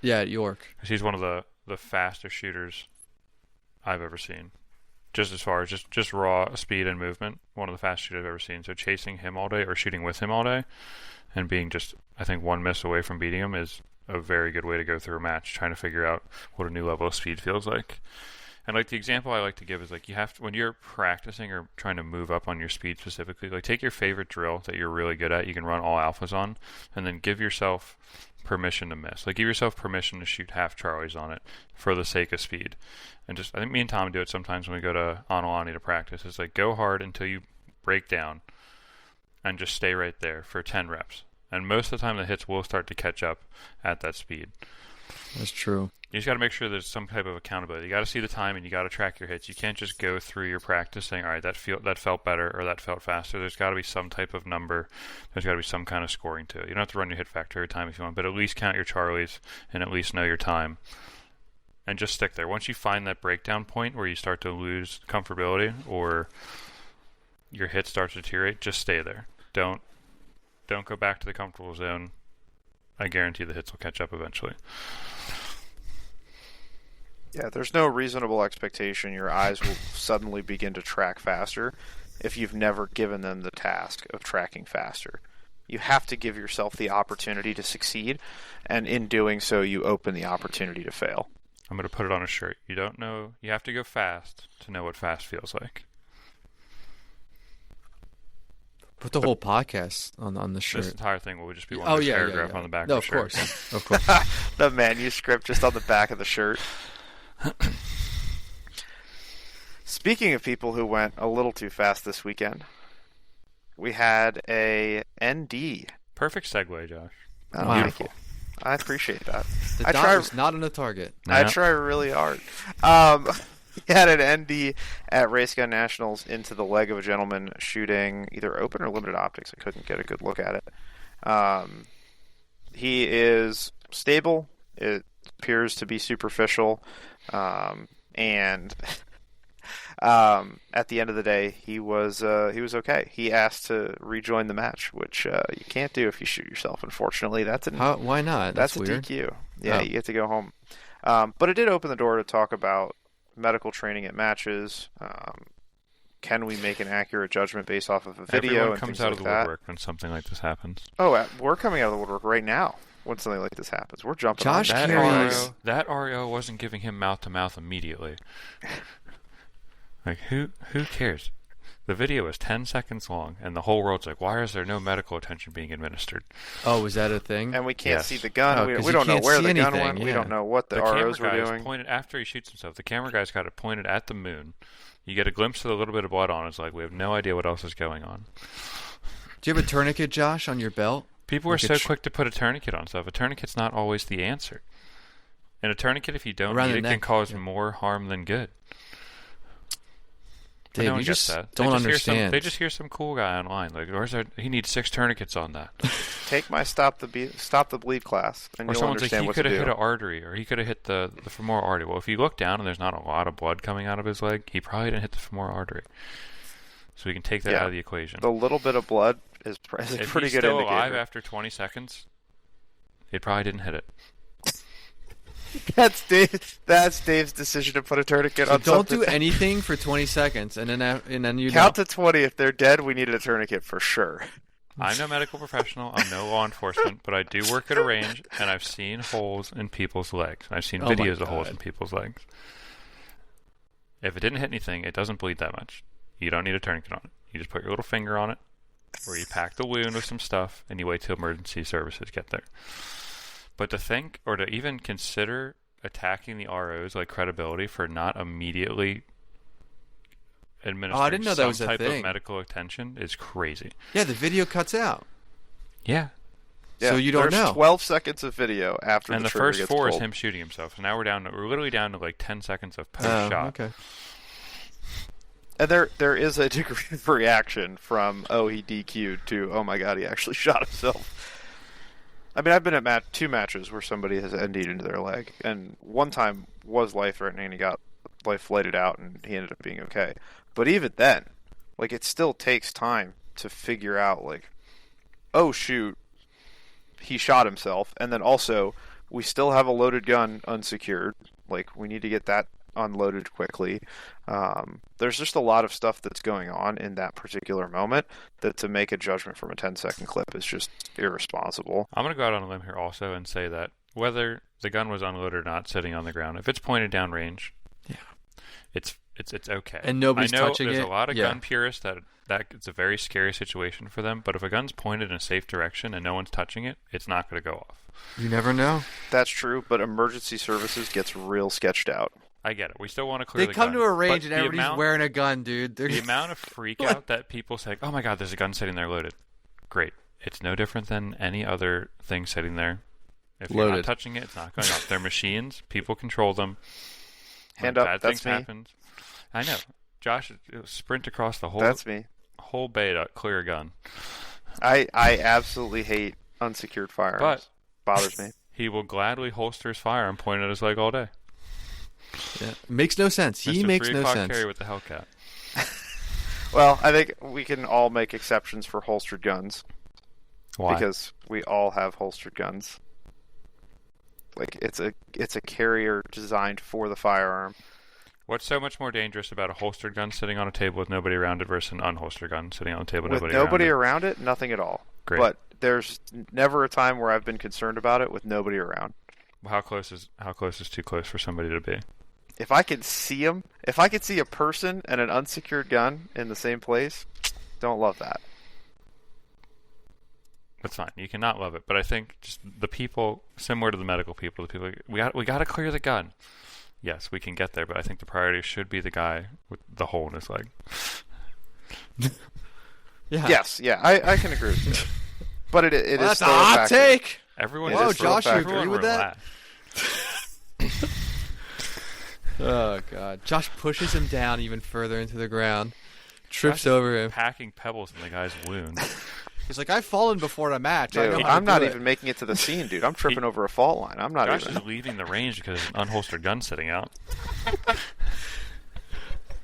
Yeah, at York. He's one of the fastest shooters I've ever seen. Just as far as just raw speed and movement, one of the fastest shooters I've ever seen. So chasing him all day or shooting with him all day and being just, I think, one miss away from beating him is a very good way to go through a match, trying to figure out what a new level of speed feels like. And like the example I like to give is like you have to, when you're practicing or trying to move up on your speed specifically, like take your favorite drill that you're really good at, you can run all alphas on, and then give yourself permission to miss. Like give yourself permission to shoot half Charlies on it for the sake of speed. And just, I think me and Tom do it sometimes when we go to Anilani to practice. It's like go hard until you break down and just stay right there for 10 reps. And most of the time the hits will start to catch up at that speed. That's true. You just got to make sure there's some type of accountability. You got to see the time and you got to track your hits. You can't just go through your practice saying, all right, that felt better or that felt faster. There's got to be some type of number. There's got to be some kind of scoring to it. You don't have to run your hit factor every time if you want, but at least count your Charlies and at least know your time. And just stick there. Once you find that breakdown point where you start to lose comfortability or your hit starts to deteriorate, just stay there. Don't go back to the comfortable zone. I guarantee the hits will catch up eventually. Yeah, there's no reasonable expectation your eyes will suddenly begin to track faster if you've never given them the task of tracking faster. You have to give yourself the opportunity to succeed, and in doing so, you open the opportunity to fail. I'm going to put it on a shirt. You don't know, you have to go fast to know what fast feels like. Put the whole podcast on the shirt. This entire thing will just be one paragraph on the back no, of the shirt. Of course. The manuscript just on the back of the shirt. Speaking of people who went a little too fast this weekend, we had a ND. Perfect segue, Josh. Oh, wow. Thank you. I appreciate that. The dot is not on the target. I try really hard. He had an ND at Racegun Nationals into the leg of a gentleman shooting either open or limited optics. I couldn't get a good look at it. He is stable. It appears to be superficial. And at the end of the day, he was okay. He asked to rejoin the match, which you can't do if you shoot yourself. Unfortunately, why not? That's weird. a DQ. Yeah, you get to go home. But it did open the door to talk about medical training at matches. Can we make an accurate judgment based off of a video? Everyone and comes things out like of the that? woodwork when something like this happens. Oh, we're coming out of the woodwork right now when something like this happens. We're jumping Josh on carries... That RO wasn't giving him mouth-to-mouth immediately. Like, who cares? The video is 10 seconds long, and the whole world's like, why is there no medical attention being administered? Oh, is that a thing? And we can't Yes. see the gun. Oh, we 'cause we you don't know can't where see the gun anything, went. We yeah. don't know what the camera ROs were guy is doing. pointed after he shoots himself. The camera guy's got it pointed at the moon. You get a glimpse of a little bit of blood on it. It's like, we have no idea what else is going on. Do you have a tourniquet, Josh, on your belt? People are so quick to put a tourniquet on stuff. A tourniquet's not always the answer. And a tourniquet, if you don't Around need the it, can neck, cause yeah. more harm than good. Dave, no one you gets just that. don't understand. They just hear some cool guy online like, he needs 6 tourniquets on that. Take my stop the bleed class, and Or you'll someone's like, understand he what to could have do. hit an artery, or he could have hit the femoral artery. Well, if you look down and there's not a lot of blood coming out of his leg, he probably didn't hit the femoral artery. So we can take that out of the equation. The little bit of blood is a pretty if good he's still indicator. alive after 20 seconds, he probably didn't hit it. That's Dave's decision to put a tourniquet on Don't something. do anything for 20 seconds, and then you Count to 20. If they're dead, we need a tourniquet for sure. I'm no medical professional. I'm no law enforcement, but I do work at a range, and I've seen holes in people's legs. I've seen videos of holes in people's legs. If it didn't hit anything, it doesn't bleed that much. You don't need a tourniquet on it. You just put your little finger on it, or you pack the wound with some stuff, and you wait till emergency services get there. But to think, or to even consider attacking the ROs like credibility for not immediately administering I didn't know that was a type thing. of medical attention is crazy. Yeah, the video cuts out. Yeah. So you don't there's know. 12 seconds of video after And the the trigger first gets 4 is pulled. him shooting himself. So now we're literally down to like 10 seconds of post Oh, shot. okay. And there is a degree of reaction from, oh, he DQ'd, to, oh my god, he actually shot himself. I mean, I've been at 2 matches where somebody has ND'd into their leg, and one time was life-threatening, and he got life-flighted out, and he ended up being okay. But even then, like, it still takes time to figure out, like, oh, shoot, he shot himself, and then also, we still have a loaded gun unsecured. Like, we need to get that unloaded quickly. There's just a lot of stuff that's going on in that particular moment that to make a judgment from a 10-second clip is just irresponsible. I'm going to go out on a limb here also and say that whether the gun was unloaded or not sitting on the ground, if it's pointed down range, it's okay. And nobody's I know touching there's it. a lot of Yeah. gun purists that it's a very scary situation for them, but if a gun's pointed in a safe direction and no one's touching it, it's not going to go off. You never know. That's true, but emergency services gets real sketched out. I get it. We still want to clear They the come gun, to a range but and everybody's wearing a gun, dude. the amount of freak out that people say, oh my god, there's a gun sitting there loaded. Great. It's no different than any other thing sitting there. If you're not Loaded. touching it, it's not going off. They're machines. People control them. Hand When up, bad that's things me. happen. I know. Josh, sprint across the That's me. whole bay to clear a gun. I absolutely hate unsecured firearms. But bothers me. he will gladly holster his firearm, point at his leg all day. Yeah. Makes no sense. He Mr. makes 3 no o'clock sense. carry with the Hellcat. Well, I think we can all make exceptions for holstered guns. Why? Because we all have holstered guns. Like, it's a carrier designed for the firearm. What's so much more dangerous about a holstered gun sitting on a table with nobody around it versus an unholstered gun sitting on a table with With nobody nobody around it? around it, nothing at all. Great. But there's never a time where I've been concerned about it with nobody around. How close is too close for somebody to be? If I could see them, if I could see a person and an unsecured gun in the same place, don't love that. That's fine. You cannot love it, but I think just the people, similar to the medical people, the people we got to clear the gun. Yes, we can get there, but I think the priority should be the guy with the hole in his leg. Yeah. Yes, yeah, I can agree with you. But it is that's still a hot factor. take. Everyone, whoa, Josh, you agree with relax. that? Oh God, Josh pushes him down even further into the ground, trips over him, packing pebbles in the guy's wound. He's like, I've fallen before in a match. Dude, I know how I'm to not do even making it to the scene, dude. I'm tripping over a fault line. I'm not Josh even. is leaving the range because there's an unholstered gun sitting out.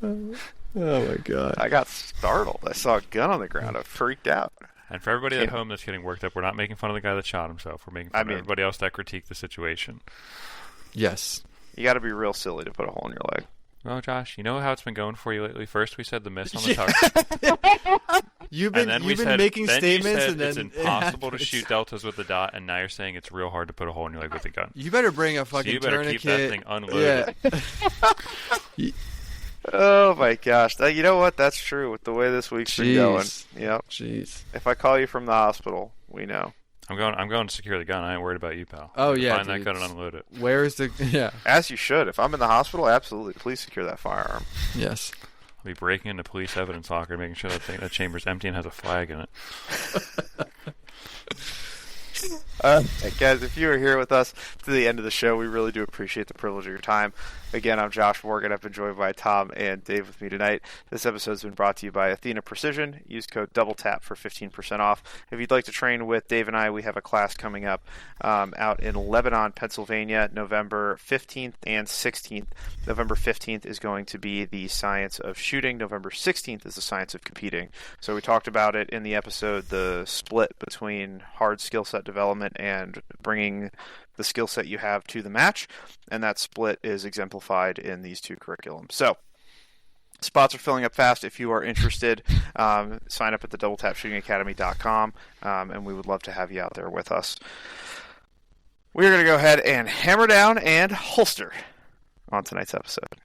Oh my God! I got startled. I saw a gun on the ground. I freaked out. And for everybody at home that's getting worked up, we're not making fun of the guy that shot himself. We're making fun of everybody else that critiqued the situation. Yes. You got to be real silly to put a hole in your leg. Well, Josh, you know how it's been going for you lately? First we said the miss on the target. You've been making statements, and then it's impossible to shoot deltas with the dot, and now you're saying it's real hard to put a hole in your leg with a gun. You better bring a fucking so you better tourniquet. keep that thing unloaded. Yeah. Oh my gosh! You know what? That's true with the way this week's been going. Yep. Jeez. If I call you from the hospital, we know. I'm going to secure the gun. I ain't worried about you, pal. Oh yeah. Find that gun and unload it. Where is the? Yeah. As you should. If I'm in the hospital, absolutely. Please secure that firearm. Yes. I'll be breaking into police evidence locker, making sure that chamber's empty and has a flag in it. Guys, if you are here with us to the end of the show, we really do appreciate the privilege of your time. Again, I'm Josh Morgan. I've been joined by Tom and Dave with me tonight. This episode has been brought to you by Athena Precision. Use code DOUBLETAP for 15% off. If you'd like to train with Dave and I, we have a class coming up out in Lebanon, Pennsylvania, November 15th and 16th. November 15th is going to be the science of shooting. November 16th is the science of competing. So we talked about it in the episode, the split between hard skill set development and bringing the skill set you have to the match, and that split is exemplified in these two curriculums. So spots are filling up fast. If you are interested, sign up at the DoubleTapShootingAcademy.com, and we would love to have you out there with us. We're going to go ahead and hammer down and holster on tonight's episode.